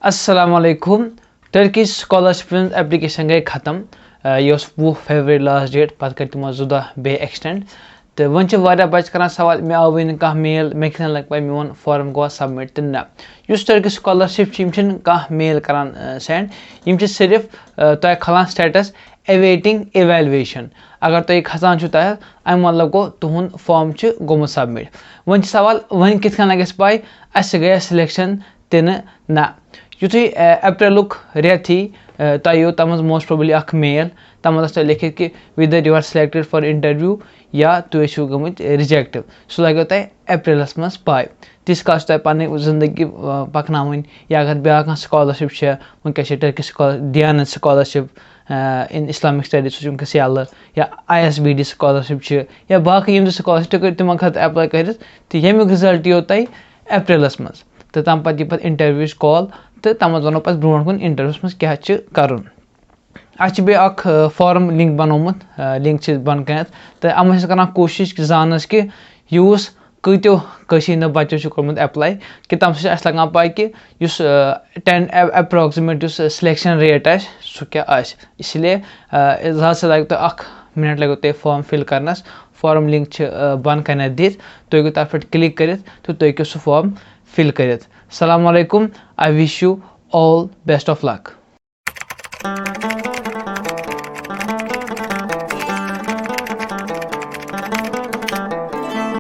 अस्सलाम वालेकुम Turkish scholarship application गई खत्म ये 20 फरवरी लास्ट डेट पत कर तमो 14 बे एक्सटेंड तो वन बच्चे कर सवाल मे आव न कह मेल मे कि लग पे मोन फॉर्म गो सबमिट तो ना टर्किश स्कॉलरशिप कह मेल करान सेंड सिर्फ तुम खलान स्टेटस अवेटिंग एवेलुएशन अगर तुम खसान तह अम मतलब गो तुहद फॉर्म गोमुत सबमिट वन सवाल वन कित लगे पाई अस गया सिलेक्शन तिन ना युथु अप्रैल रेत थी तुम तम मोस्ट प्रोबेबली मेल तम लिखित कि whether you are selected for interview या तुम गमत रिजेक्ट सह लगे तुम अप्रैलस मज पाई तिस काल तुम पन जिंदगी पकन या अगर ब्या स्कॉलरशिप वनकस टर्किश डियान स्कॉलरशिप इन इस्लामिक स्टडीज वनकस यल या ISBD स्कॉलरशिप या बाकी स्कॉलरशिप तिम खत अप्लाई कर तो यमुक रिजल्ट यो तुम अप्रैलस मज तो तम पे पे इंटरव्यूज कॉल तो तम वो पे ब्रो कुन इंटरव्यूस मज क्या कर फॉर्म लिंक बनोमुत लिंक बन कर तो अम कर कोशिश जानस कि यूस कत्यो बच्चों कोर्मुत अप्लाई कि तम लगान पाई कि 10 अप्रोक्सीमेट सिलेक्शन रेट सह क्या इसलिए ज़्यादा लगे तो मिनट लगे तुम फॉर्म फिल करनस फॉर्म लिंक बन कर दित तुम हूँ तथ पे क्लिक कर तो तुम हूँ सह फॉर्म फिल कर। अस्सलाम वालेकुम I wish you all best of luck.